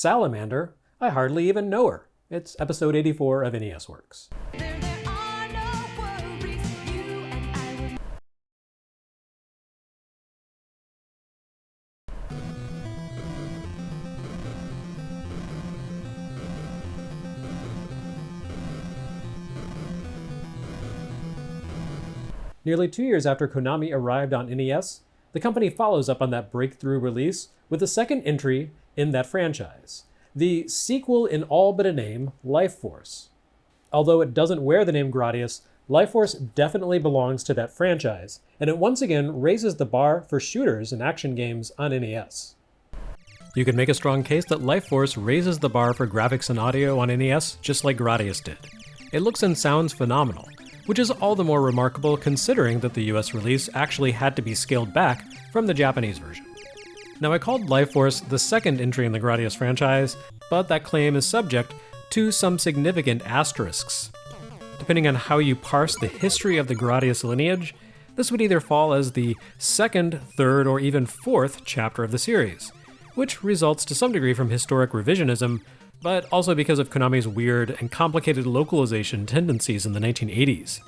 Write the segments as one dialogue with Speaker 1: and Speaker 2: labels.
Speaker 1: Salamander? I hardly even know her. It's episode 84 of NES Works. Nearly 2 years after Konami arrived on NES, the company follows up on that breakthrough release with a second entry in that franchise, the sequel in all but a name, Life Force. Although it doesn't wear the name Gradius, Life Force definitely belongs to that franchise, and it once again raises the bar for shooters and action games on NES. You could make a strong case that Life Force raises the bar for graphics and audio on NES just like Gradius did. It looks and sounds phenomenal, which is all the more remarkable considering that the US release actually had to be scaled back from the Japanese version. Now, I called Life Force the second entry in the Gradius franchise, but that claim is subject to some significant asterisks. Depending on how you parse the history of the Gradius lineage, this would either fall as the second, third, or even fourth chapter of the series, which results to some degree from historic revisionism, but also because of Konami's weird and complicated localization tendencies in the 1980s.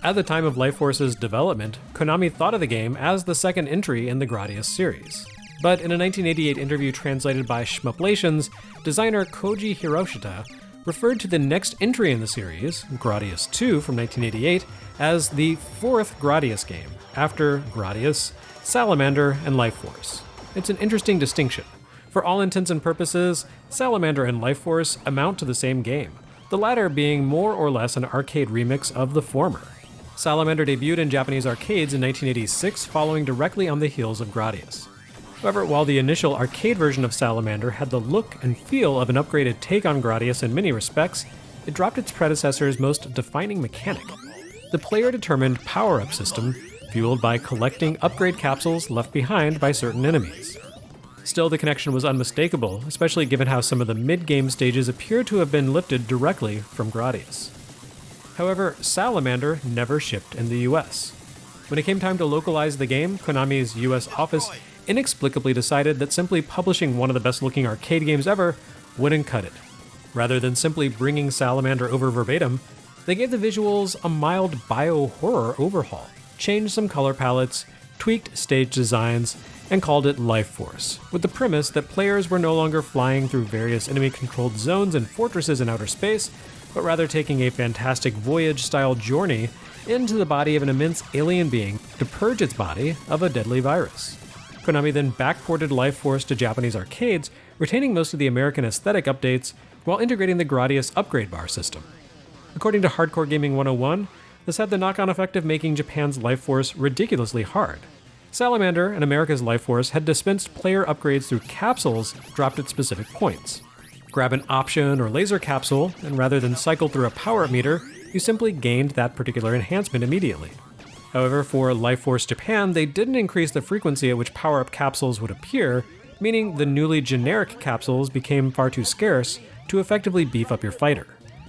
Speaker 1: At the time of Life Force's development, Konami thought of the game as the second entry in the Gradius series. But in a 1988 interview translated by Shmuplations, designer Koji Hiroshita referred to the next entry in the series, Gradius II from 1988, as the fourth Gradius game, after Gradius, Salamander, and Life Force. It's an interesting distinction. For all intents and purposes, Salamander and Life Force amount to the same game, the latter being more or less an arcade remix of the former. Salamander debuted in Japanese arcades in 1986, following directly on the heels of Gradius. However, while the initial arcade version of Salamander had the look and feel of an upgraded take on Gradius in many respects, it dropped its predecessor's most defining mechanic, the player-determined power-up system, fueled by collecting upgrade capsules left behind by certain enemies. Still, the connection was unmistakable, especially given how some of the mid-game stages appear to have been lifted directly from Gradius. However, Salamander never shipped in the US. When it came time to localize the game, Konami's US office inexplicably decided that simply publishing one of the best-looking arcade games ever wouldn't cut it. Rather than simply bringing Salamander over verbatim, they gave the visuals a mild bio-horror overhaul, changed some color palettes, tweaked stage designs, and called it Life Force, with the premise that players were no longer flying through various enemy-controlled zones and fortresses in outer space, but rather taking a fantastic voyage-style journey into the body of an immense alien being to purge its body of a deadly virus. Konami then backported Life Force to Japanese arcades, retaining most of the American aesthetic updates while integrating the Gradius upgrade bar system. According to Hardcore Gaming 101, this had the knock-on effect of making Japan's Life Force ridiculously hard. Salamander and America's Life Force had dispensed player upgrades through capsules dropped at specific points. Grab an option or laser capsule, and rather than cycle through a power-up meter, you simply gained that particular enhancement immediately. However, for Life Force Japan, they didn't increase the frequency at which power-up capsules would appear, meaning the newly generic capsules became far too scarce to effectively beef up your fighter.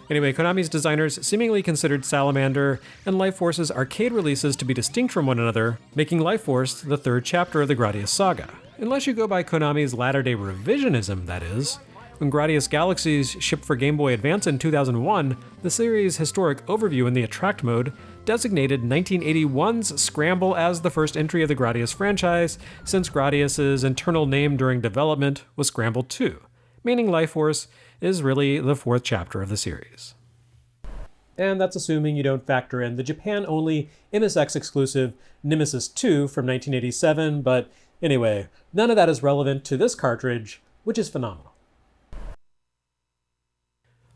Speaker 1: Anyway, Konami's designers seemingly considered Salamander and Life Force's arcade releases to be distinct from one another, making Life Force the third chapter of the Gradius saga. Unless you go by Konami's latter-day revisionism, that is. When Gradius Galaxies shipped for Game Boy Advance in 2001, the series' historic overview in the Attract mode designated 1981's Scramble as the first entry of the Gradius franchise, since Gradius's internal name during development was Scramble 2, meaning Life Force is really the fourth chapter of the series. And that's assuming you don't factor in the Japan-only MSX exclusive Nemesis 2 from 1987, but anyway, none of that is relevant to this cartridge, which is phenomenal.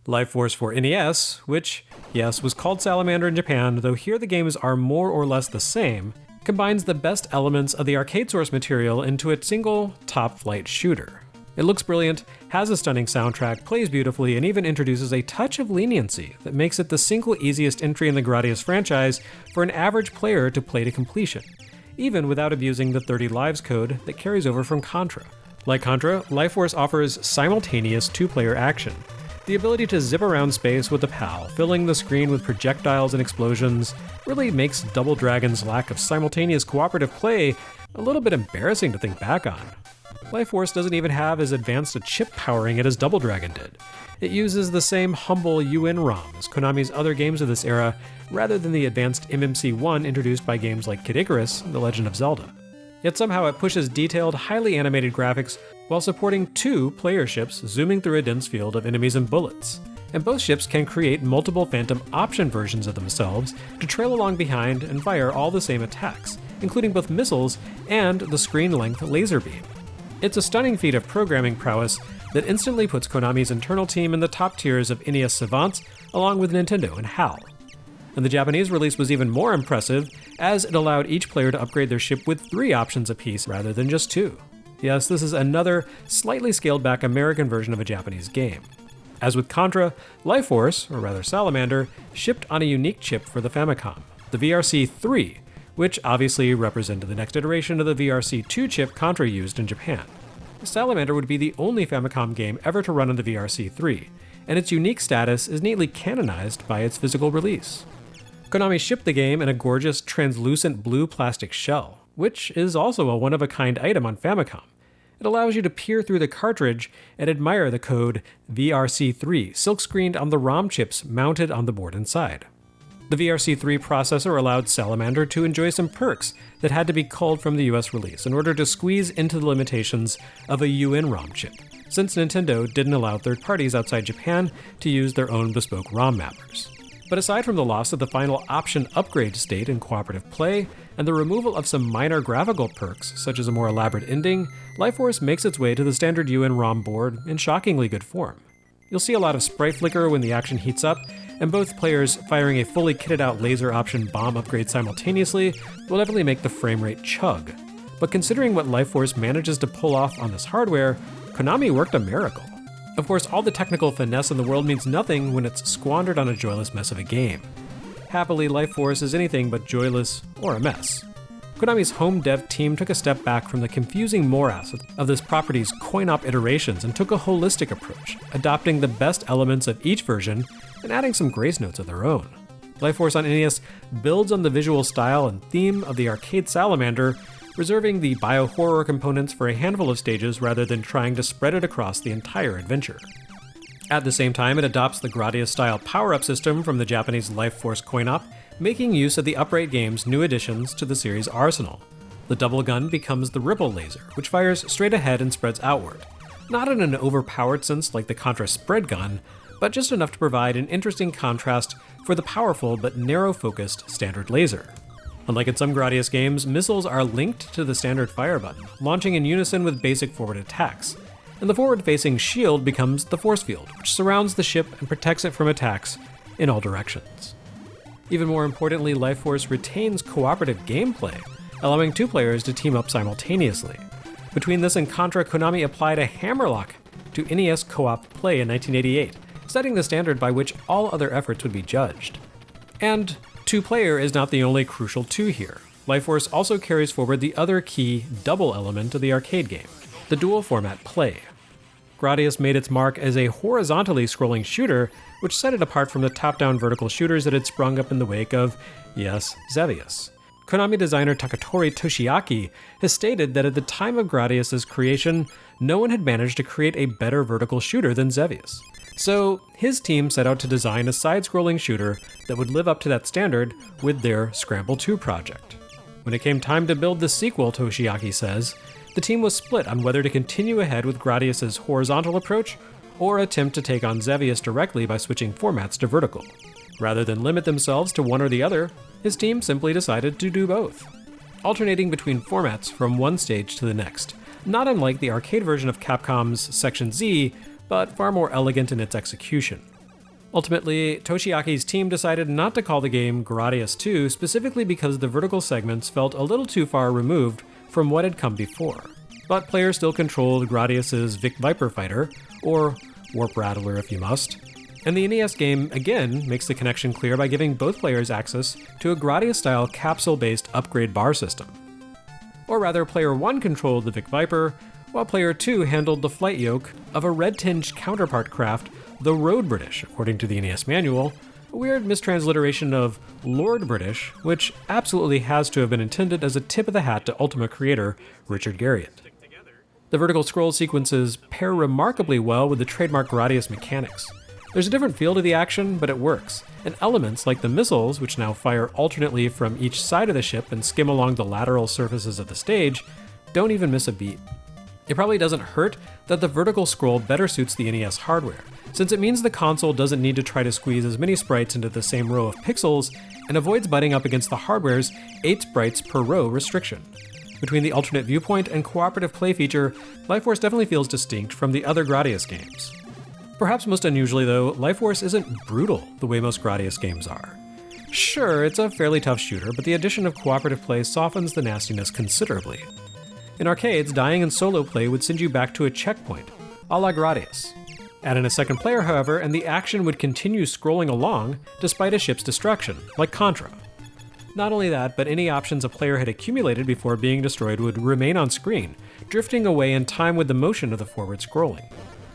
Speaker 1: Life Force for NES, which, yes, was called Salamander in Japan, though here the games are more or less the same, combines the best elements of the arcade source material into a single top-flight shooter. It looks brilliant, has a stunning soundtrack, plays beautifully, and even introduces a touch of leniency that makes it the single easiest entry in the Gradius franchise for an average player to play to completion, even without abusing the 30 lives code that carries over from Contra. Like Contra, Life Force offers simultaneous two-player action, the ability to zip around space with a PAL, filling the screen with projectiles and explosions, really makes Double Dragon's lack of simultaneous cooperative play a little bit embarrassing to think back on. Life Force doesn't even have as advanced a chip powering it as Double Dragon did. It uses the same humble UN ROM as Konami's other games of this era, rather than the advanced MMC-1 introduced by games like Kid Icarus and The Legend of Zelda. Yet somehow it pushes detailed, highly animated graphics while supporting 2 player ships zooming through a dense field of enemies and bullets. And both ships can create multiple Phantom option versions of themselves to trail along behind and fire all the same attacks, including both missiles and the screen-length laser beam. It's a stunning feat of programming prowess that instantly puts Konami's internal team in the top tiers of NES savants, along with Nintendo and HAL. And the Japanese release was even more impressive, as it allowed each player to upgrade their ship with 3 options apiece rather than just 2. Yes, this is another slightly scaled back American version of a Japanese game. As with Contra, Life Force, or rather Salamander, shipped on a unique chip for the Famicom, the VRC-3, which obviously represented the next iteration of the VRC-2 chip Contra used in Japan. Salamander would be the only Famicom game ever to run on the VRC-3, and its unique status is neatly canonized by its physical release. Konami shipped the game in a gorgeous translucent blue plastic shell, which is also a one-of-a-kind item on Famicom. It allows you to peer through the cartridge and admire the code VRC3 silkscreened on the ROM chips mounted on the board inside. The VRC3 processor allowed Salamander to enjoy some perks that had to be culled from the US release in order to squeeze into the limitations of a UN ROM chip, since Nintendo didn't allow third parties outside Japan to use their own bespoke ROM mappers. But aside from the loss of the final option upgrade state in cooperative play, and the removal of some minor graphical perks, such as a more elaborate ending, Life Force makes its way to the standard UN ROM board in shockingly good form. You'll see a lot of sprite flicker when the action heats up, and both players firing a fully kitted out laser option bomb upgrade simultaneously will definitely make the frame rate chug. But considering what Life Force manages to pull off on this hardware, Konami worked a miracle. Of course, all the technical finesse in the world means nothing when it's squandered on a joyless mess of a game. Happily, Life Force is anything but joyless or a mess. Konami's home dev team took a step back from the confusing morass of this property's coin-op iterations and took a holistic approach, adopting the best elements of each version and adding some grace notes of their own. Life Force on NES builds on the visual style and theme of the arcade Salamander, reserving the bio-horror components for a handful of stages rather than trying to spread it across the entire adventure. At the same time, it adopts the Gradius-style power-up system from the Japanese Life Force coin-op, making use of the Upright Games' new additions to the series' arsenal. The double gun becomes the Ripple Laser, which fires straight ahead and spreads outward. Not in an overpowered sense like the Contra spread gun, but just enough to provide an interesting contrast for the powerful but narrow-focused standard laser. Unlike in some Gradius games, missiles are linked to the standard fire button, launching in unison with basic forward attacks, and the forward-facing shield becomes the force field, which surrounds the ship and protects it from attacks in all directions. Even more importantly, Life Force retains cooperative gameplay, allowing 2 players to team up simultaneously. Between this and Contra, Konami applied a hammerlock to NES co-op play in 1988, setting the standard by which all other efforts would be judged. And 2-player is not the only crucial 2 here. Life Force also carries forward the other key double element of the arcade game, the dual format play. Gradius made its mark as a horizontally scrolling shooter, which set it apart from the top-down vertical shooters that had sprung up in the wake of, yes, Xevious. Konami designer Takatori Toshiaki has stated that at the time of Gradius' creation, no one had managed to create a better vertical shooter than Xevious. So his team set out to design a side-scrolling shooter that would live up to that standard with their Scramble 2 project. When it came time to build the sequel, Toshiaki says, the team was split on whether to continue ahead with Gradius' horizontal approach or attempt to take on Xevious directly by switching formats to vertical. Rather than limit themselves to one or the other, his team simply decided to do both, alternating between formats from one stage to the next, not unlike the arcade version of Capcom's Section Z, but far more elegant in its execution. Ultimately, Toshiaki's team decided not to call the game Gradius II specifically because the vertical segments felt a little too far removed from what had come before. But players still controlled Gradius' Vic Viper fighter, or Warp Rattler if you must. And the NES game, again, makes the connection clear by giving both players access to a Gradius-style capsule-based upgrade bar system. Or rather, Player 1 controlled the Vic Viper, while Player 2 handled the flight yoke of a red-tinged counterpart craft, the Road British, according to the NES manual, a weird mistransliteration of Lord British, which absolutely has to have been intended as a tip of the hat to Ultima creator Richard Garriott. The vertical scroll sequences pair remarkably well with the trademark Gradius mechanics. There's a different feel to the action, but it works, and elements like the missiles, which now fire alternately from each side of the ship and skim along the lateral surfaces of the stage, don't even miss a beat. It probably doesn't hurt that the vertical scroll better suits the NES hardware, since it means the console doesn't need to try to squeeze as many sprites into the same row of pixels and avoids butting up against the hardware's 8 sprites per row restriction. Between the alternate viewpoint and cooperative play feature, Life Force definitely feels distinct from the other Gradius games. Perhaps most unusually though, Life Force isn't brutal the way most Gradius games are. Sure, it's a fairly tough shooter, but the addition of cooperative play softens the nastiness considerably. In arcades, dying in solo play would send you back to a checkpoint, a la Gradius. Add in a second player, however, and the action would continue scrolling along despite a ship's destruction, like Contra. Not only that, but any options a player had accumulated before being destroyed would remain on screen, drifting away in time with the motion of the forward scrolling.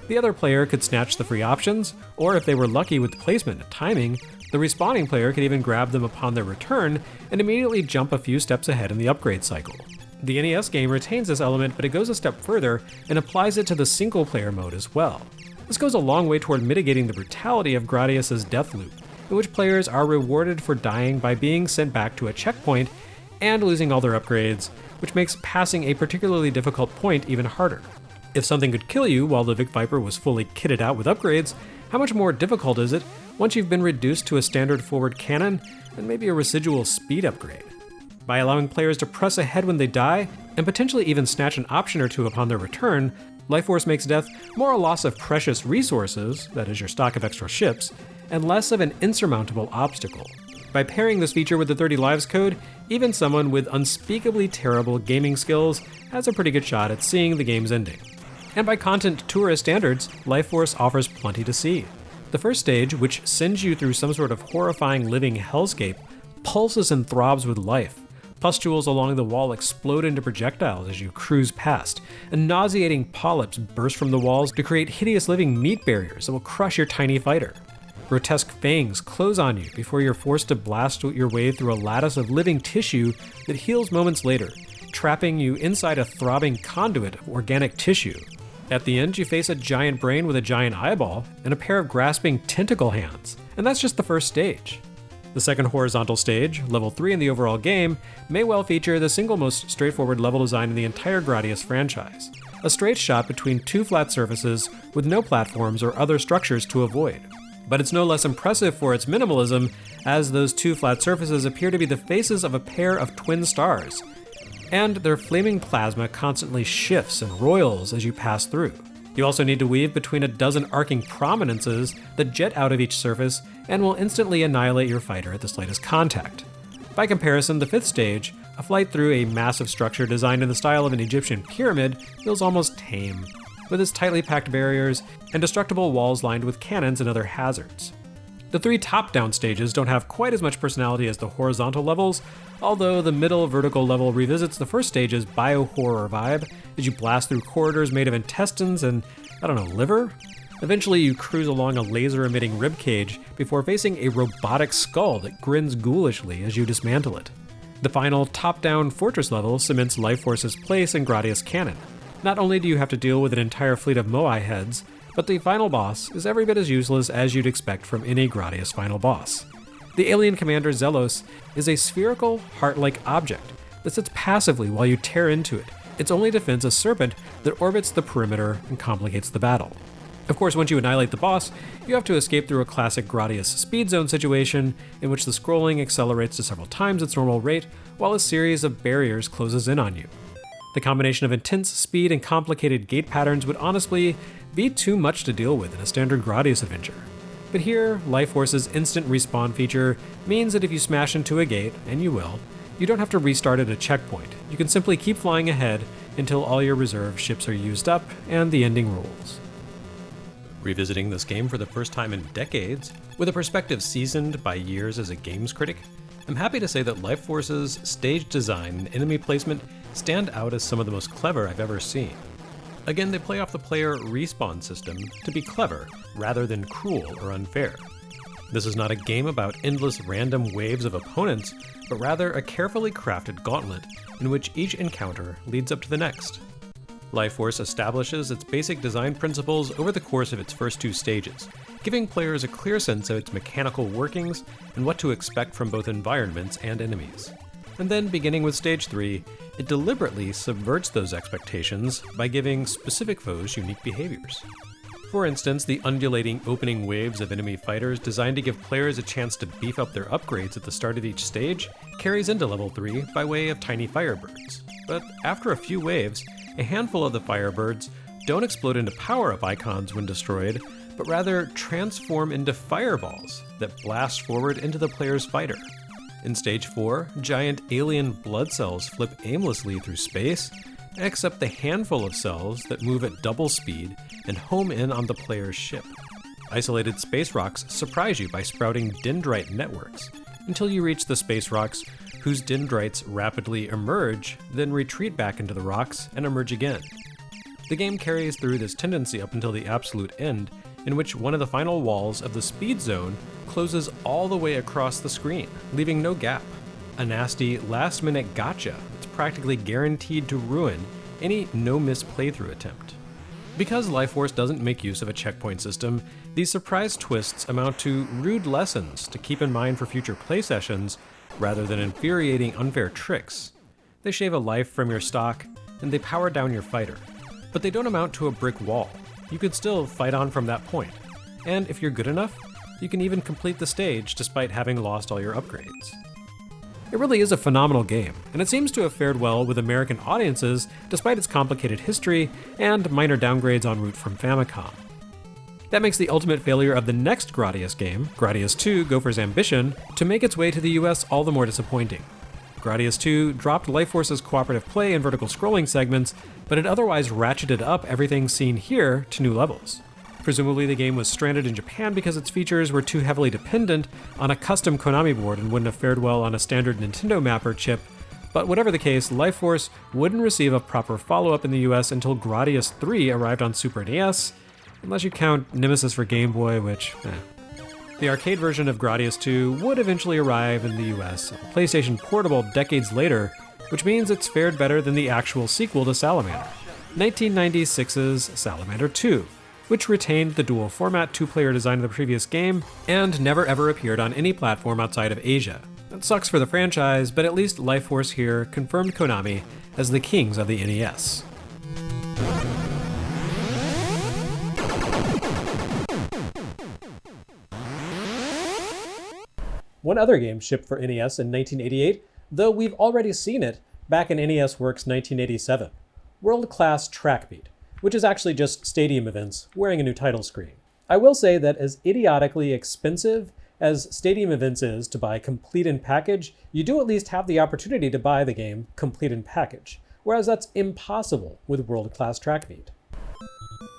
Speaker 1: The other player could snatch the free options, or if they were lucky with placement and timing, the respawning player could even grab them upon their return and immediately jump a few steps ahead in the upgrade cycle. The NES game retains this element, but it goes a step further and applies it to the single-player mode as well. This goes a long way toward mitigating the brutality of Gradius' death loop, in which players are rewarded for dying by being sent back to a checkpoint and losing all their upgrades, which makes passing a particularly difficult point even harder. If something could kill you while the Vic Viper was fully kitted out with upgrades, how much more difficult is it once you've been reduced to a standard forward cannon and maybe a residual speed upgrade? By allowing players to press ahead when they die, and potentially even snatch an option or two upon their return, Life Force makes death more a loss of precious resources, that is your stock of extra ships, and less of an insurmountable obstacle. By pairing this feature with the 30 lives code, even someone with unspeakably terrible gaming skills has a pretty good shot at seeing the game's ending. And by content tourist standards, Life Force offers plenty to see. The first stage, which sends you through some sort of horrifying living hellscape, pulses and throbs with life. Pustules along the wall explode into projectiles as you cruise past, and nauseating polyps burst from the walls to create hideous living meat barriers that will crush your tiny fighter. Grotesque fangs close on you before you're forced to blast your way through a lattice of living tissue that heals moments later, trapping you inside a throbbing conduit of organic tissue. At the end, you face a giant brain with a giant eyeball and a pair of grasping tentacle hands, and that's just the first stage. The second horizontal stage, level 3 in the overall game, may well feature the single most straightforward level design in the entire Gradius franchise. A straight shot between two flat surfaces with no platforms or other structures to avoid. But it's no less impressive for its minimalism, as those two flat surfaces appear to be the faces of a pair of twin stars, and their flaming plasma constantly shifts and roils as you pass through. You also need to weave between a dozen arcing prominences that jet out of each surface and will instantly annihilate your fighter at the slightest contact. By comparison, the fifth stage, a flight through a massive structure designed in the style of an Egyptian pyramid, feels almost tame, with its tightly packed barriers and destructible walls lined with cannons and other hazards. The three top-down stages don't have quite as much personality as the horizontal levels, although the middle vertical level revisits the first stage's bio-horror vibe as you blast through corridors made of intestines and, liver? Eventually you cruise along a laser-emitting ribcage before facing a robotic skull that grins ghoulishly as you dismantle it. The final top-down fortress level cements Life Force's place in Gradius canon. Not only do you have to deal with an entire fleet of Moai heads, but the final boss is every bit as useless as you'd expect from any Gradius final boss. The alien commander Zelos is a spherical, heart-like object that sits passively while you tear into it. Its only defense a serpent that orbits the perimeter and complicates the battle. Of course, once you annihilate the boss, you have to escape through a classic Gradius speed zone situation in which the scrolling accelerates to several times its normal rate while a series of barriers closes in on you. The combination of intense speed and complicated gate patterns would honestly be too much to deal with in a standard Gradius adventure. But here, Life Force's instant respawn feature means that if you smash into a gate, and you will, you don't have to restart at a checkpoint. You can simply keep flying ahead until all your reserve ships are used up and the ending rolls. Revisiting this game for the first time in decades, with a perspective seasoned by years as a games critic, I'm happy to say that Life Force's stage design and enemy placement stand out as some of the most clever I've ever seen. Again, they play off the player respawn system to be clever, rather than cruel or unfair. This is not a game about endless random waves of opponents, but rather a carefully crafted gauntlet in which each encounter leads up to the next. Life Force establishes its basic design principles over the course of its first 2 stages, giving players a clear sense of its mechanical workings and what to expect from both environments and enemies. And then, beginning with Stage 3, it deliberately subverts those expectations by giving specific foes unique behaviors. For instance, the undulating opening waves of enemy fighters designed to give players a chance to beef up their upgrades at the start of each stage carries into level 3 by way of tiny firebirds. But after a few waves, a handful of the firebirds don't explode into power-up icons when destroyed, but rather transform into fireballs that blast forward into the player's fighter. In Stage 4, giant alien blood cells flip aimlessly through space, except the handful of cells that move at double speed and home in on the player's ship. Isolated space rocks surprise you by sprouting dendrite networks, until you reach the space rocks, whose dendrites rapidly emerge, then retreat back into the rocks and emerge again. The game carries through this tendency up until the absolute end, in which one of the final walls of the speed zone closes all the way across the screen, leaving no gap. A nasty last-minute gotcha that's practically guaranteed to ruin any no-miss playthrough attempt. Because Life Force doesn't make use of a checkpoint system, these surprise twists amount to rude lessons to keep in mind for future play sessions, rather than infuriating unfair tricks. They shave a life from your stock, and they power down your fighter. But they don't amount to a brick wall. You can still fight on from that point. And if you're good enough, you can even complete the stage despite having lost all your upgrades. It really is a phenomenal game, and it seems to have fared well with American audiences despite its complicated history and minor downgrades en route from Famicom. That makes the ultimate failure of the next Gradius game, Gradius II: Gopher's Ambition, to make its way to the US all the more disappointing. Gradius II dropped Life Force's cooperative play and vertical scrolling segments, but it otherwise ratcheted up everything seen here to new levels. Presumably the game was stranded in Japan because its features were too heavily dependent on a custom Konami board and wouldn't have fared well on a standard Nintendo mapper chip, but whatever the case, Life Force wouldn't receive a proper follow-up in the US until Gradius III arrived on Super NES, unless you count Nemesis for Game Boy, which, The arcade version of Gradius II would eventually arrive in the US, PlayStation Portable decades later, which means it's fared better than the actual sequel to Salamander, 1996's Salamander II, which retained the dual format 2-player design of the previous game and never ever appeared on any platform outside of Asia. That sucks for the franchise, but at least Life Force here confirmed Konami as the kings of the NES. One other game shipped for NES in 1988, though we've already seen it back in NES Works 1987, World Class Track Meet, which is actually just stadium events wearing a new title screen. I will say that as idiotically expensive as stadium events is to buy complete in package, you do at least have the opportunity to buy the game complete in package, whereas that's impossible with World Class Track Meet.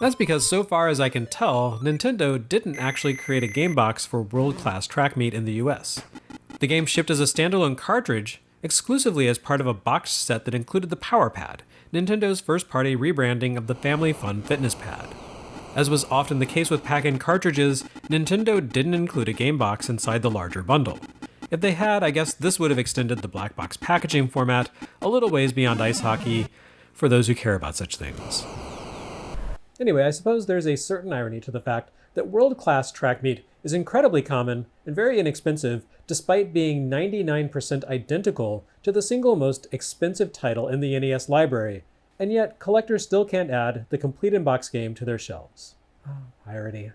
Speaker 1: That's because so far as I can tell, Nintendo didn't actually create a game box for World Class Track Meet in the US. The game shipped as a standalone cartridge, exclusively as part of a boxed set that included the Power Pad, Nintendo's first-party rebranding of the Family Fun Fitness Pad. As was often the case with pack-in cartridges, Nintendo didn't include a game box inside the larger bundle. If they had, I guess this would have extended the black box packaging format a little ways beyond ice hockey for those who care about such things. Anyway, I suppose there's a certain irony to the fact that world-class track meet is incredibly common and very inexpensive, despite being 99% identical to the single most expensive title in the NES library, and yet collectors still can't add the complete in-box game to their shelves. Irony.